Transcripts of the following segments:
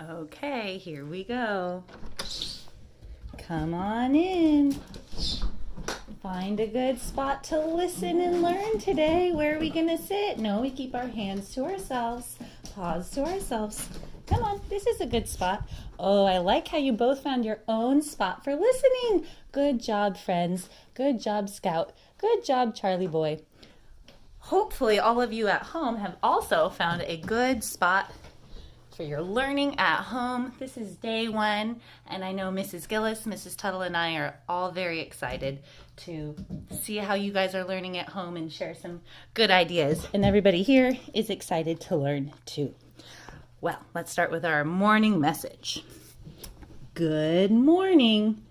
Okay, here we go. Come on in. Find a good spot to listen and learn today. Where are we going to sit? No, we keep our hands to ourselves, paws to ourselves. Come on, this is a good spot. Oh, I like how you both found your own spot for listening. Good job, friends. Good job, Scout. Good job, Charlie boy. Hopefully, all of you at home have also found a good spot for your learning at home. This is day one, and I know Mrs. Gillis, Mrs. Tuttle, and I are all very excited to see how you guys are learning at home and share some good ideas. And everybody here is excited to learn too. Well, let's start with our morning message. Good morning.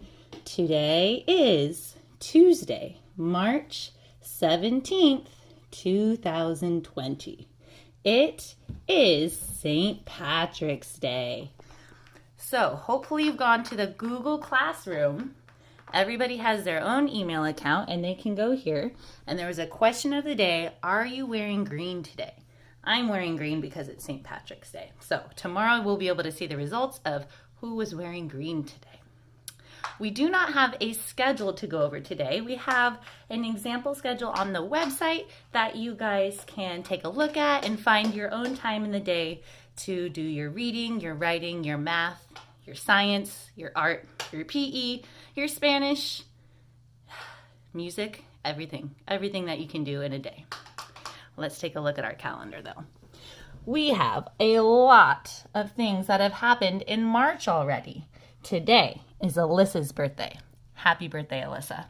Today is Tuesday, March 17th, 2020. It is St. Patrick's Day. So hopefully you've gone to the Google Classroom. Everybody has their own email account and they can go here. And there was a question of the day, are you wearing green today? I'm wearing green because it's St. Patrick's Day. So tomorrow we'll be able to see the results of who was wearing green today. We do not have a schedule to go over today. We have an example schedule on the website that you guys can take a look at and find your own time in the day to do your reading, your writing, your math, your science, your art, your PE, your Spanish, music, everything that you can do in a day. Let's take a look at our calendar though. We have a lot of things that have happened in March already. Today is Alyssa's birthday. Happy birthday, Alyssa.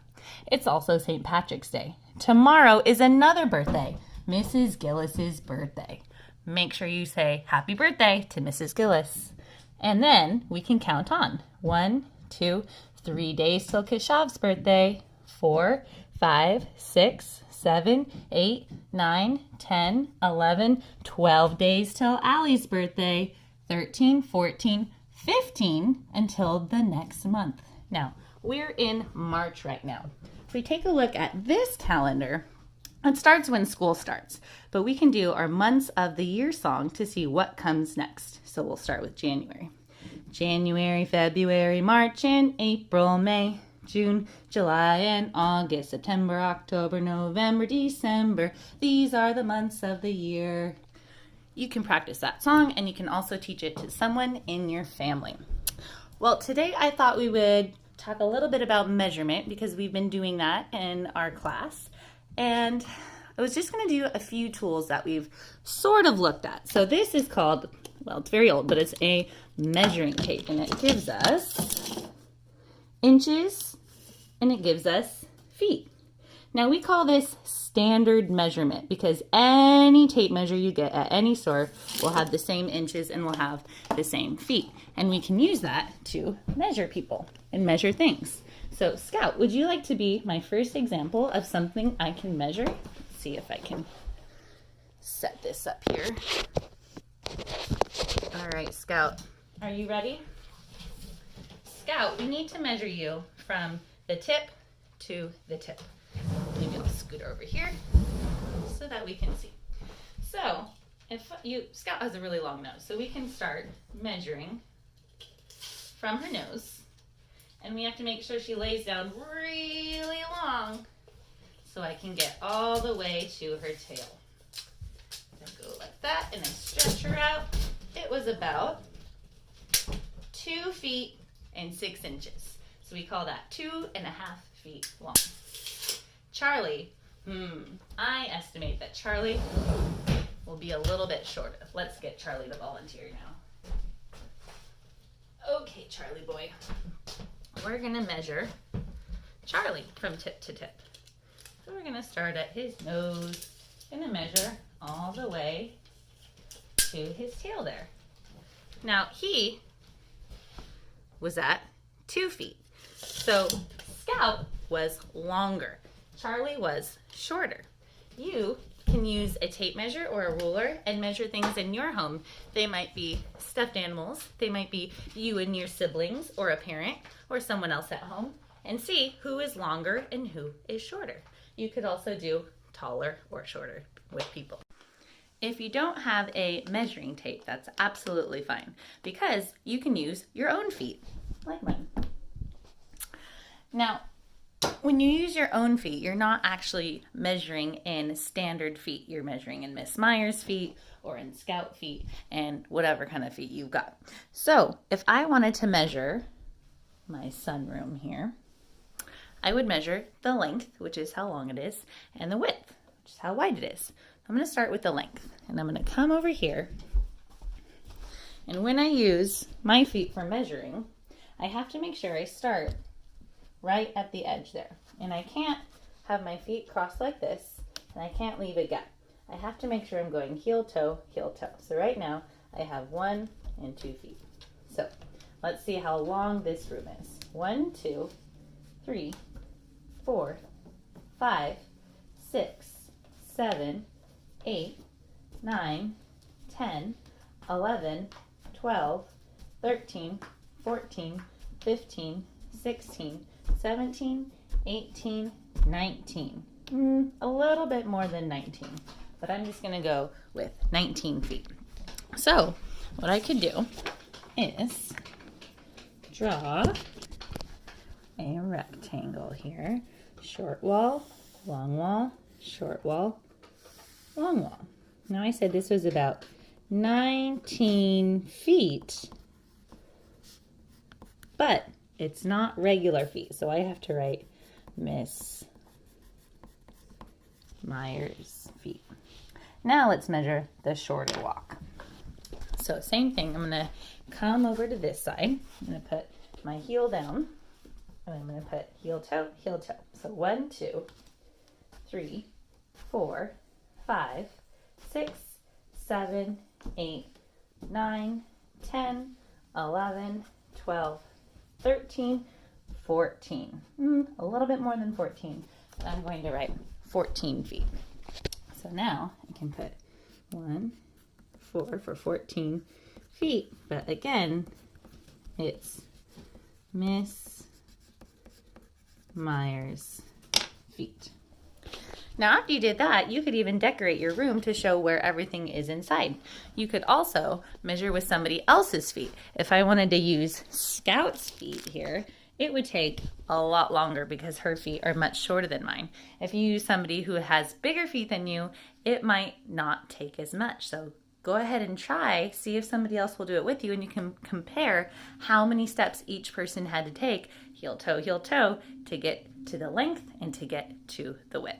It's also St. Patrick's Day. Tomorrow is another birthday, Mrs. Gillis's birthday. Make sure you say happy birthday to Mrs. Gillis. And then we can count on 1, 2, 3 days till Keshav's birthday, 4, 5, 6, 7, 8, 9, 10, 11, 12 days till Allie's birthday, 13, 14, 15 until the next month. Now, we're in March right now. If we take a look at this calendar, it starts when school starts, but we can do our months of the year song to see what comes next. So we'll start with January. January, February, March, and April, May, June, July, and August, September, October, November, December. These are the months of the year. You can practice that song and you can also teach it to someone in your family. Well, today I thought we would talk a little bit about measurement because we've been doing that in our class. And I was just going to do a few tools that we've sort of looked at. So this is called, well, it's very old, but it's a measuring tape and it gives us inches and it gives us feet. Now we call this standard measurement because any tape measure you get at any store will have the same inches and will have the same feet. And we can use that to measure people and measure things. So Scout, would you like to be my first example of something I can measure? Let's see if I can set this up here. All right, Scout, are you ready? Scout, we need to measure you from the tip to the tip. Maybe I'll scoot over here so that we can see. So, Scout has a really long nose, so we can start measuring from her nose. And we have to make sure she lays down really long so I can get all the way to her tail. I go like that and I stretch her out. It was about 2 feet and 6 inches. So we call that 2.5 feet long. Charlie, I estimate that Charlie will be a little bit shorter. Let's get Charlie to volunteer now. Okay, Charlie boy. We're gonna measure Charlie from tip to tip. So we're gonna start at his nose, gonna measure all the way to his tail there. Now he was at 2 feet. So Scout was longer. Charlie was shorter. You can use a tape measure or a ruler and measure things in your home. They might be stuffed animals. They might be you and your siblings or a parent or someone else at home and see who is longer and who is shorter. You could also do taller or shorter with people. If you don't have a measuring tape, that's absolutely fine because you can use your own feet, like mine. Now, when you use your own feet, you're not actually measuring in standard feet. You're measuring in Miss Myers feet or in Scout feet and whatever kind of feet you've got. So if I wanted to measure my sunroom here, I would measure the length, which is how long it is, and the width, which is how wide it is. I'm going to start with the length, and I'm going to come over here. And when I use my feet for measuring, I have to make sure I start right at the edge there. And I can't have my feet crossed like this, and I can't leave a gap. I have to make sure I'm going heel toe, heel toe. So right now I have 1 and 2 feet. So let's see how long this room is. 1, 2, 3, 4, 5, 6, 7, 8, 9, 10, 11, 12, 13, 14, 15, 16, 17, 18, 19. A little bit more than 19, but I'm just going to go with 19 feet. So what I could do is draw a rectangle here. Short wall, long wall, short wall, long wall. Now I said this was about 19 feet, but it's not regular feet, so I have to write Miss Myers feet. Now let's measure the shorter walk. So same thing, I'm going to come over to this side. I'm going to put my heel down, and I'm going to put heel toe, heel toe. So 1, 2, 3, 4, 5, 6, 7, 8, 9, 10, 11, 12, 13, 14. A little bit more than 14. But I'm going to write 14 feet. So now I can put 1, 4 for 14 feet. But again, it's Miss Myers feet. Now after you did that, you could even decorate your room to show where everything is inside. You could also measure with somebody else's feet. If I wanted to use Scout's feet here, it would take a lot longer because her feet are much shorter than mine. If you use somebody who has bigger feet than you, it might not take as much. So go ahead and try, see if somebody else will do it with you, and you can compare how many steps each person had to take, heel toe, to get to the length and to get to the width.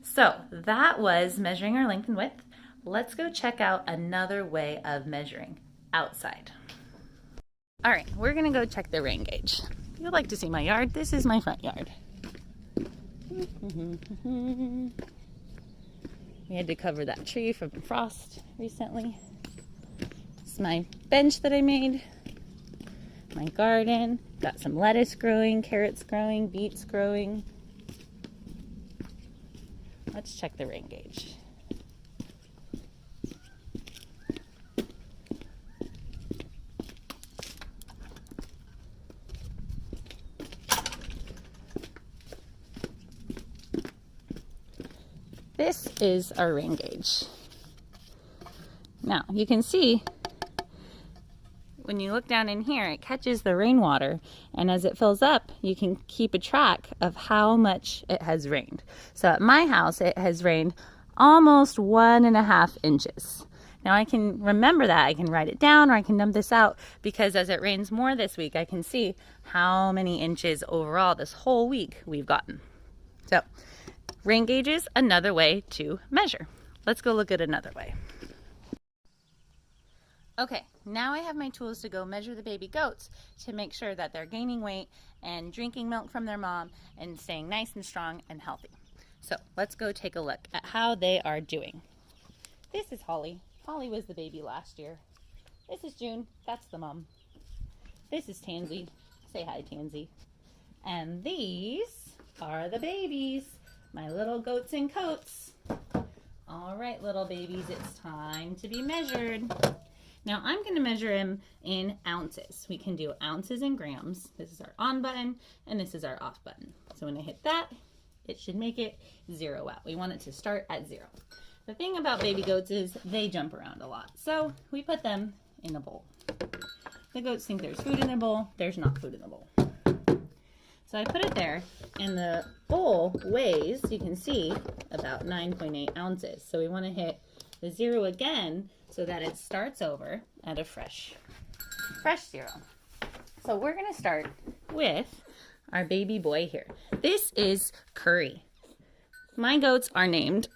So that was measuring our length and width. Let's go check out another way of measuring outside. All right, we're gonna go check the rain gauge. If you'd like to see my yard, this is my front yard. We had to cover that tree from frost recently. This is my bench that I made. My garden, got some lettuce growing, carrots growing, beets growing. Let's check the rain gauge. This is our rain gauge. Now you can see when you look down in here, it catches the rainwater, and as it fills up, you can keep a track of how much it has rained. So at my house, it has rained almost 1.5 inches. Now I can remember that. I can write it down, or I can number this out, because as it rains more this week, I can see how many inches overall this whole week we've gotten. So rain gauge is another way to measure. Let's go look at another way. Okay, now I have my tools to go measure the baby goats to make sure that they're gaining weight and drinking milk from their mom and staying nice and strong and healthy. So let's go take a look at how they are doing. This is Holly. Holly was the baby last year. This is June. That's the mom. This is Tansy. Say hi, Tansy. And these are the babies, my little goats and coats. All right, little babies, it's time to be measured. Now I'm going to measure them in ounces. We can do ounces and grams. This is our on button and this is our off button. So when I hit that, it should make it 0 out. We want it to start at 0. The thing about baby goats is they jump around a lot. So we put them in a bowl. The goats think there's food in their bowl. There's not food in the bowl. So I put it there, and the bowl weighs, you can see, about 9.8 ounces. So we want to hit the 0 again so that it starts over at a fresh 0. So we're going to start with our baby boy here. This is Curry. My goats are named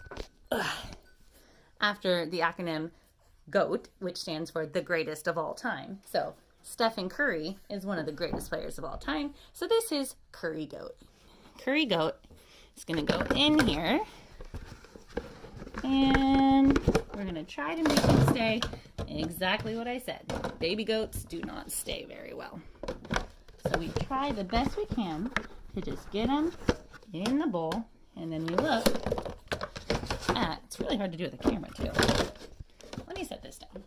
after the acronym GOAT, which stands for the greatest of all time. So Stephen Curry is one of the greatest players of all time. So this is Curry Goat. Curry Goat is going to go in here. And we're going to try to make him stay exactly what I said. Baby goats do not stay very well. So we try the best we can to just get them in the bowl. And then we look at, it's really hard to do with the camera too. Let me set this down.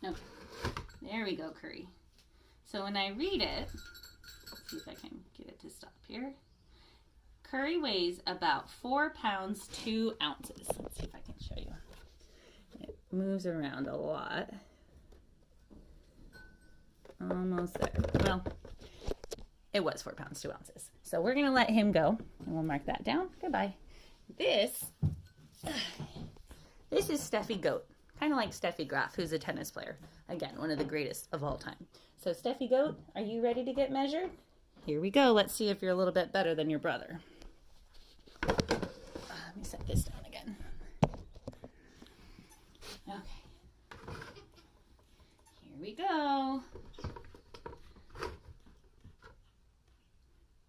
Okay. There we go, Curry. So when I read it, let's see if I can get it to stop here. Curry weighs about 4 pounds, 2 ounces. Let's see if I can show you. It moves around a lot. Almost there. Well, it was 4 pounds, 2 ounces. So we're going to let him go, and we'll mark that down. Goodbye. This is Steffi Goat. Kind of like Steffi Graf, who's a tennis player. Again, one of the greatest of all time. So Steffi Goat, are you ready to get measured? Here we go. Let's see if you're a little bit better than your brother. Let me set this down again. Okay. Here we go.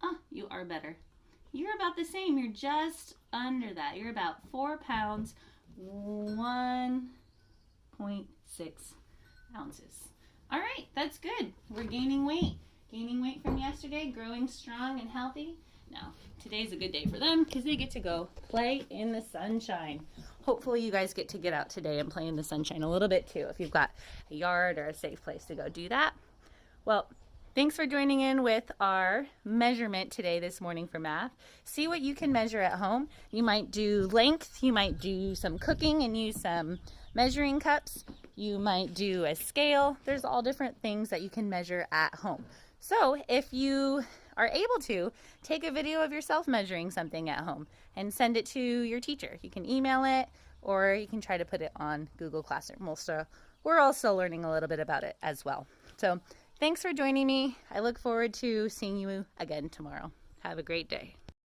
Oh, you are better. You're about the same. You're just under that. You're about 4 pounds, 1.6 ounces. All right, that's good. We're gaining weight. Gaining weight from yesterday, growing strong and healthy. Now, today's a good day for them because they get to go play in the sunshine. Hopefully you guys get to get out today and play in the sunshine a little bit too. If you've got a yard or a safe place to go do that. Well, thanks for joining in with our measurement today this morning for math. See what you can measure at home. You might do length. You might do some cooking and use some measuring cups. You might do a scale. There's all different things that you can measure at home. So if you are able to, take a video of yourself measuring something at home and send it to your teacher. You can email it, or you can try to put it on Google Classroom. We're also learning a little bit about it as well. So thanks for joining me. I look forward to seeing you again tomorrow. Have a great day.